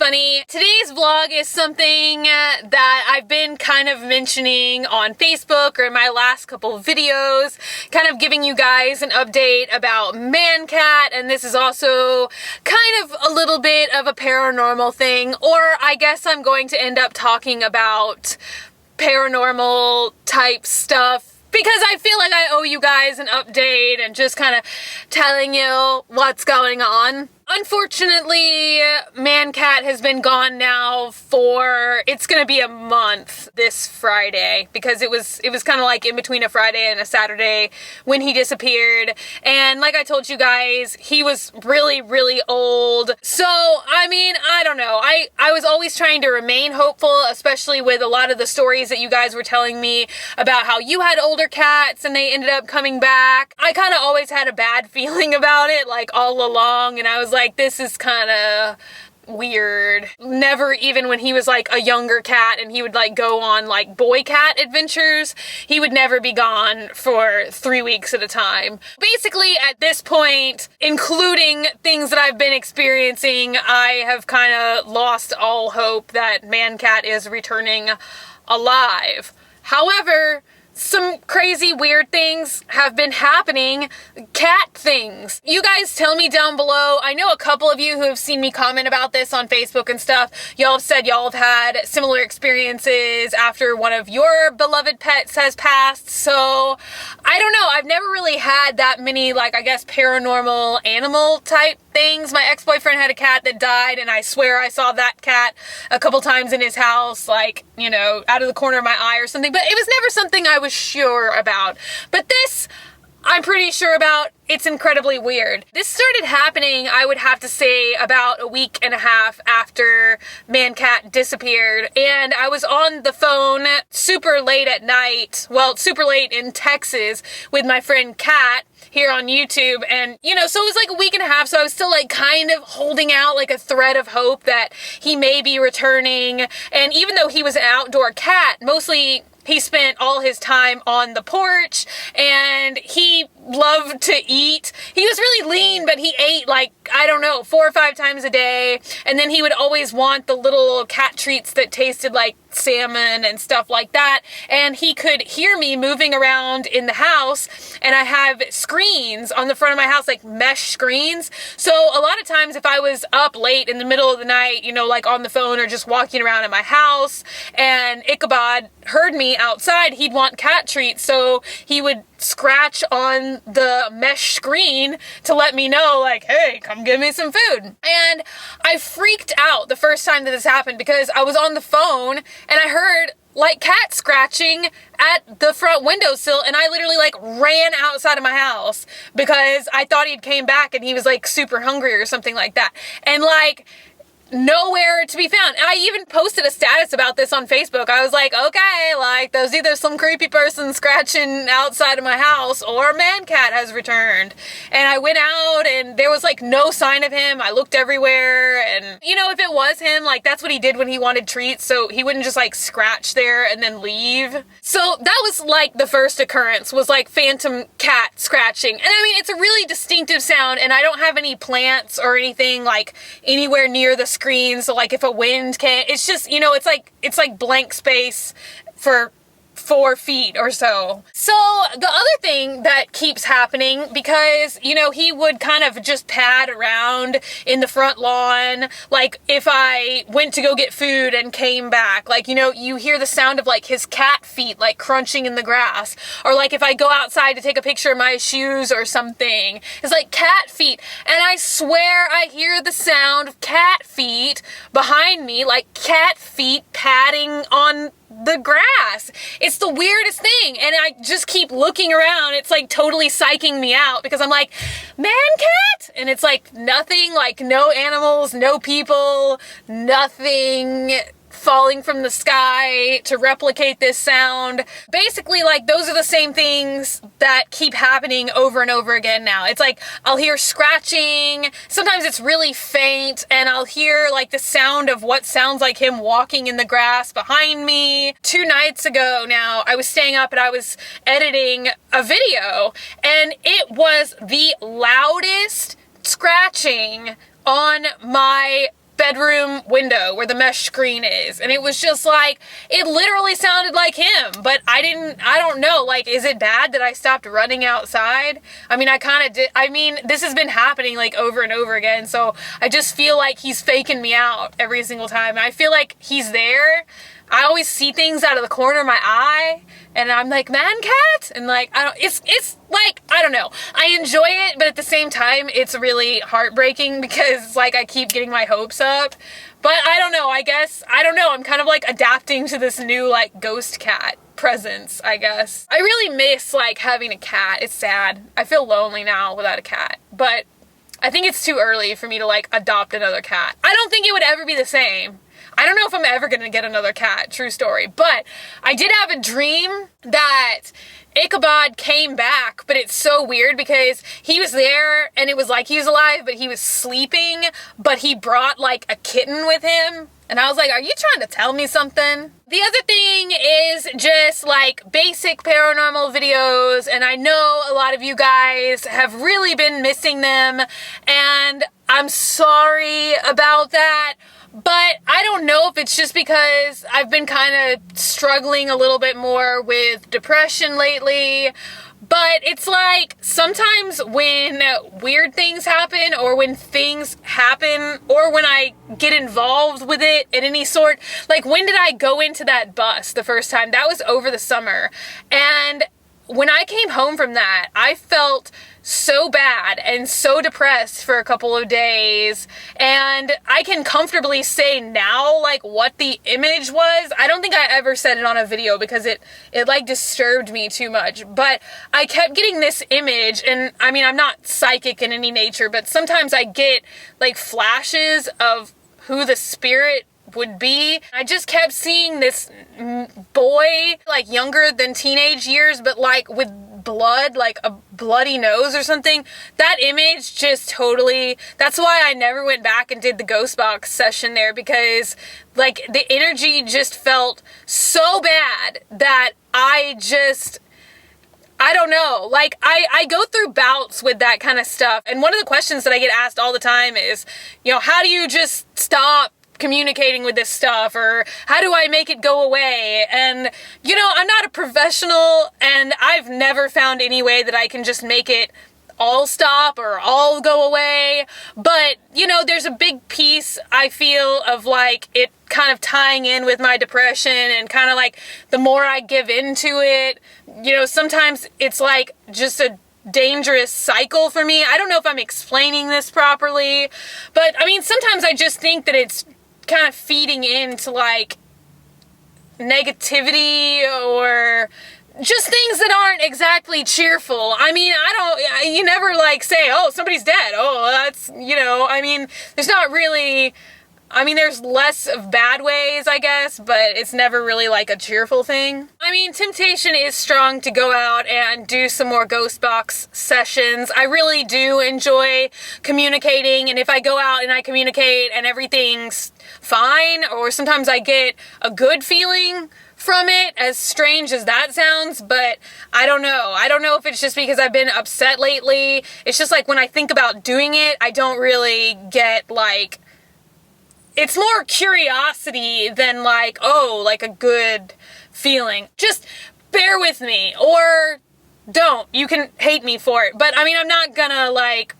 funny. Today's vlog is something that I've been kind of mentioning on Facebook or in my last couple of videos, kind of giving you guys an update about Man-Cat, and this is also kind of a little bit of a paranormal thing, or I guess I'm going to end up talking about paranormal type stuff because I feel like I owe you guys an update and just kind of telling you what's going on. Unfortunately, Man-Cat has been gone now for, it's gonna be a month this Friday, because it was kind of like in between a Friday and a Saturday when he disappeared. And like I told you guys, he was really, really old. So, I mean, I don't know. I was always trying to remain hopeful, especially with a lot of the stories that you guys were telling me about how you had older cats and they ended up coming back. I kind of always had a bad feeling about it, like all along, and I was like, this is kind of weird. Never, even when he was like a younger cat and he would like go on like boy cat adventures, he would never be gone for 3 weeks at a time. Basically, at this point, including things that I've been experiencing, I have kind of lost all hope that Man-Cat is returning alive. However, some crazy weird things have been happening. Cat things. You guys tell me down below. I know a couple of you who have seen me comment about this on Facebook and stuff. Y'all have said y'all have had similar experiences after one of your beloved pets has passed. So, I don't know. I've never really had that many, like, I guess, paranormal animal type things. My ex-boyfriend had a cat that died, and I swear I saw that cat a couple times in his house, like, you know, out of the corner of my eye or something, but it was never something I was sure about. But this, I'm pretty sure about. It's incredibly weird. This started happening, I would have to say, about a week and a half after Man-Cat disappeared, and I was on the phone super late at night, well, super late in Texas, with my friend Kat here on YouTube, and, you know, so it was like a week and a half, so I was still, like, kind of holding out, like, a thread of hope that he may be returning, and even though he was an outdoor cat, mostly he spent all his time on the porch, and he loved to eat. He was really lean, but he ate like, I don't know, 4 or 5 times a day. And then he would always want the little cat treats that tasted like salmon and stuff like that. And he could hear me moving around in the house, and I have screens on the front of my house, like mesh screens. So a lot of times if I was up late in the middle of the night, you know, like on the phone or just walking around in my house, and Ichabod heard me outside, he'd want cat treats. So he would scratch on the mesh screen to let me know, like, hey, come give me some food. And I freaked out the first time that this happened because I was on the phone and I heard like cat scratching at the front windowsill, and I literally like ran outside of my house because I thought he'd came back and he was like super hungry or something like that. And like, nowhere to be found. And I even posted a status about this on Facebook. I was like, okay, like, there's either some creepy person scratching outside of my house or Man-Cat has returned. And I went out and there was like no sign of him. I looked everywhere, and you know, if it was him, like, that's what he did when he wanted treats, so he wouldn't just like scratch there and then leave. So that was like the first occurrence, was like phantom cat scratching. And I mean, it's a really distinctive sound, and I don't have any plants or anything like anywhere near the screen, so like if a wind came, it's just, you know, it's like blank space for 4 feet or so. So the other thing that keeps happening, because, you know, he would kind of just pad around in the front lawn, like if I went to go get food and came back, like, you know, you hear the sound of like his cat feet like crunching in the grass, or like if I go outside to take a picture of my shoes or something, it's like cat feet, and I swear I hear the sound of cat feet behind me, like cat feet padding on the grass. It's the weirdest thing, and I just keep looking around. It's like totally psyching me out because I'm like, Man-Cat? And it's like nothing, like no animals, no people, nothing falling from the sky to replicate this sound. Basically, like, those are the same things that keep happening over and over again now. It's like, I'll hear scratching, sometimes it's really faint, and I'll hear, like, the sound of what sounds like him walking in the grass behind me. 2 nights ago now, I was staying up and I was editing a video, and it was the loudest scratching on my bedroom window where the mesh screen is. And it was just like, it literally sounded like him. But I don't know, like, is it bad that I stopped running outside? I mean, I kind of did. I mean, this has been happening like over and over again. So I just feel like he's faking me out every single time. And I feel like he's there. I always see things out of the corner of my eye, and I'm like, man cat? And like, it's like, I don't know. I enjoy it, but at the same time, it's really heartbreaking because like I keep getting my hopes up. But I don't know, I guess, I don't know. I'm kind of like adapting to this new like ghost cat presence, I guess. I really miss like having a cat. It's sad. I feel lonely now without a cat, but I think it's too early for me to like adopt another cat. I don't think it would ever be the same. I don't know if I'm ever going to get another cat, true story, but I did have a dream that Ichabod came back, but it's so weird because he was there and it was like he was alive, but he was sleeping, but he brought like a kitten with him. And I was like, are you trying to tell me something? The other thing is just like basic paranormal videos, and I know a lot of you guys have really been missing them, and I'm sorry about that. But I don't know if it's just because I've been kind of struggling a little bit more with depression lately. But it's like sometimes when weird things happen, or when things happen, or when I get involved with it in any sort, like when did I go into that bus the first time? That was over the summer. And when I came home from that, I felt so bad and so depressed for a couple of days, and I can comfortably say now like what the image was. I don't think I ever said it on a video because it like disturbed me too much, but I kept getting this image, and I mean, I'm not psychic in any nature, but sometimes I get like flashes of who the spirit would be. I just kept seeing this boy, like younger than teenage years, but like with blood, like a bloody nose or something. That image just totally, that's why I never went back and did the ghost box session there, because like the energy just felt so bad that I don't know, like I go through bouts with that kind of stuff. And one of the questions that I get asked all the time is, you know, how do you just stop communicating with this stuff, or how do I make it go away? And you know, I'm not a professional, and I've never found any way that I can just make it all stop or all go away. But you know, there's a big piece I feel of like it kind of tying in with my depression, and kind of like the more I give into it, you know, sometimes it's like just a dangerous cycle for me. I don't know if I'm explaining this properly, but I mean, sometimes I just think that it's kind of feeding into like negativity, or just things that aren't exactly cheerful. I mean, you never like say, oh, somebody's dead. Oh, that's, you know, I mean, there's not really, I mean, there's less of bad ways, I guess, but it's never really like a cheerful thing. I mean, temptation is strong to go out and do some more ghost box sessions. I really do enjoy communicating, and if I go out and I communicate and everything's fine, or sometimes I get a good feeling from it, as strange as that sounds, but I don't know. I don't know if it's just because I've been upset lately. It's just like when I think about doing it, I don't really get like, it's more curiosity than like, oh, like a good feeling. Just bear with me, or don't. You can hate me for it. But I mean, I'm not gonna like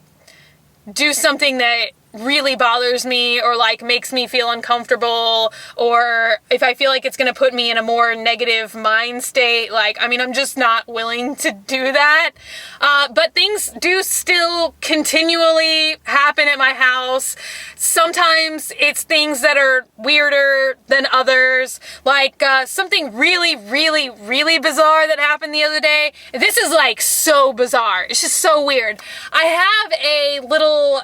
do something that really bothers me, or like makes me feel uncomfortable, or if I feel like it's gonna put me in a more negative mind state. Like, I mean, I'm just not willing to do that. But things do still continually happen at my house. Sometimes it's things that are weirder than others. Like something really, really, really bizarre that happened the other day. This is like so bizarre. It's just so weird. I have a little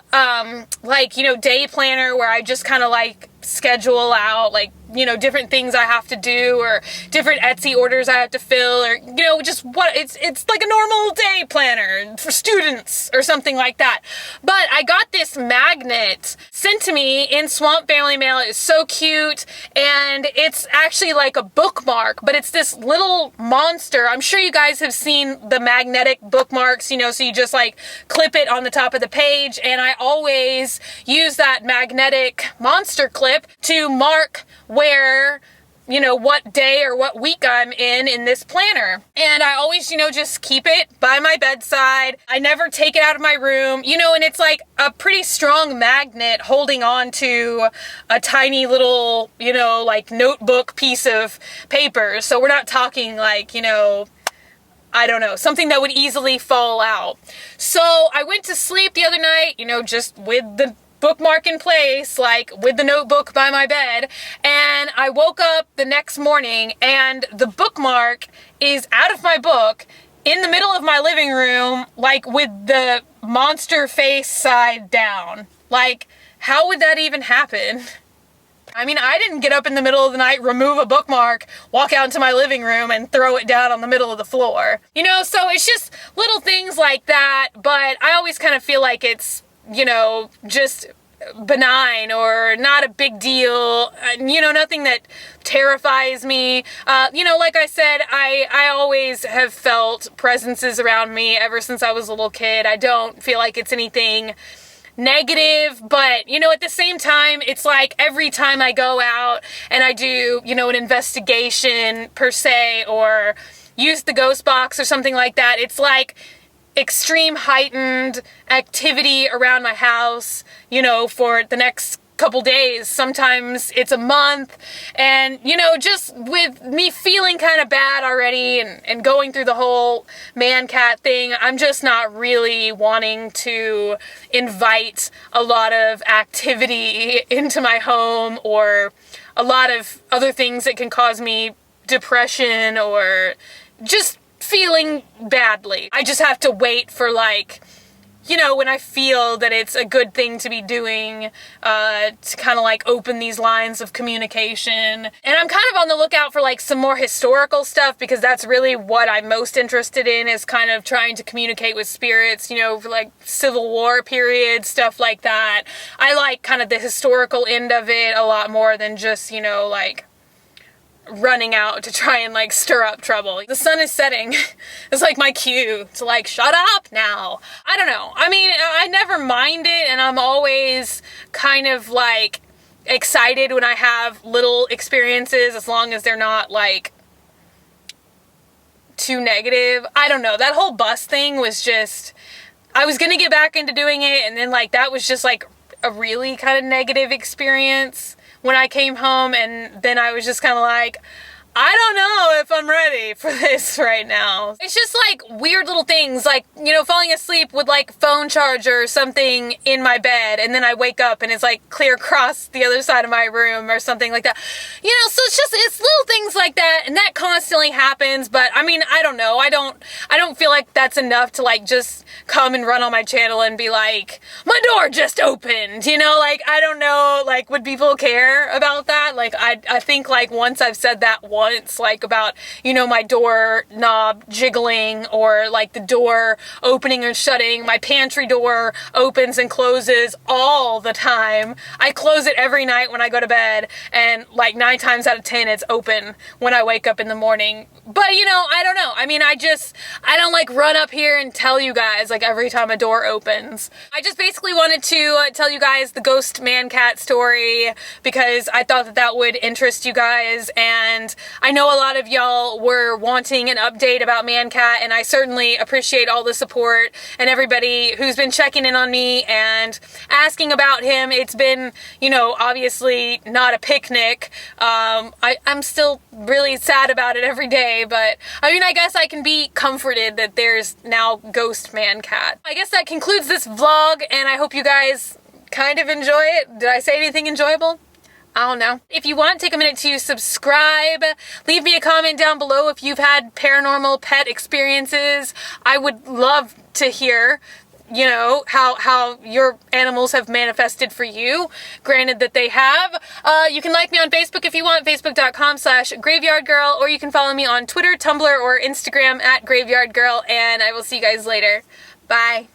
like, you know, day planner where I just kind of like schedule out, like, you know, different things I have to do, or different Etsy orders I have to fill, or, you know, just what, it's like a normal day planner for students or something like that. But I got this magnet sent to me in Swamp Family Mail. It's so cute, and it's actually like a bookmark, but it's this little monster. I'm sure you guys have seen the magnetic bookmarks, you know, so you just like clip it on the top of the page, and I always use that magnetic monster clip to mark where, you know, what day or what week I'm in this planner. And I always, you know, just keep it by my bedside. I never take it out of my room, you know, and it's like a pretty strong magnet holding on to a tiny little, you know, like notebook piece of paper. So we're not talking like, you know, I don't know, something that would easily fall out. So I went to sleep the other night, you know, just with the bookmark in place, like with the notebook by my bed, and I woke up the next morning and the bookmark is out of my book in the middle of my living room, like with the monster face side down. Like, how would that even happen? I mean, I didn't get up in the middle of the night, remove a bookmark, walk out into my living room and throw it down on the middle of the floor. You know, so it's just little things like that, but I always kind of feel like it's, you know, just benign or not a big deal, you know, nothing that terrifies me. You know, like I said, I always have felt presences around me ever since I was a little kid. I don't feel like it's anything negative, but, you know, at the same time, it's like every time I go out and I do, you know, an investigation per se, or use the ghost box or something like that, it's like extreme heightened activity around my house, you know, for the next couple days. Sometimes it's a month, and, you know, just with me feeling kind of bad already and going through the whole man-cat thing, I'm just not really wanting to invite a lot of activity into my home, or a lot of other things that can cause me depression or just feeling badly. I just have to wait for, like, you know, when I feel that it's a good thing to be doing, to kind of like open these lines of communication. And I'm kind of on the lookout for like some more historical stuff, because that's really what I'm most interested in, is kind of trying to communicate with spirits, you know, for like Civil War period, stuff like that. I like kind of the historical end of it a lot more than just, you know, like running out to try and like stir up trouble. The sun is setting. It's like my cue to like shut up now. I don't know. I mean, I never mind it, and I'm always kind of like excited when I have little experiences, as long as they're not like too negative. I don't know. That whole bus thing was just, I was gonna get back into doing it, and then like that was just like a really kind of negative experience when I came home, and then I was just kind of like, I don't know if I'm ready for this right now. It's just like weird little things, like, you know, falling asleep with like phone charger or something in my bed, and then I wake up and it's like clear across the other side of my room or something like that. You know, so it's little things like that, and that constantly happens. But I mean, I don't know. I don't feel like that's enough to like just come and run on my channel and be like, my door just opened, you know, like, I don't know, like, would people care about that? Like, I think like once I've said that once, like about, you know, my door knob jiggling, or like the door opening or shutting. My pantry door opens and closes all the time. I close it every night when I go to bed, and like 9 times out of 10 it's open when I wake up in the morning. But, you know, I don't know. I mean, I don't like run up here and tell you guys like every time a door opens. I just basically wanted to tell you guys the ghost man-cat story, because I thought that would interest you guys, and I know a lot of y'all were wanting an update about man-cat, and I certainly appreciate all the support and everybody who's been checking in on me and asking about him. It's been, you know, obviously not a picnic. I'm still really sad about it every day, but I mean, I guess I can be comforted that there's now ghost man-cat. I guess that concludes this vlog, and I hope you guys kind of enjoy it. Did I say anything enjoyable? I don't know. If you want, take a minute to subscribe. Leave me a comment down below if you've had paranormal pet experiences. I would love to hear you know, how your animals have manifested for you, granted that they have. You can like me on Facebook if you want, facebook.com/graveyardgirl, or you can follow me on Twitter, Tumblr, or Instagram @graveyardgirl, and I will see you guys later. Bye.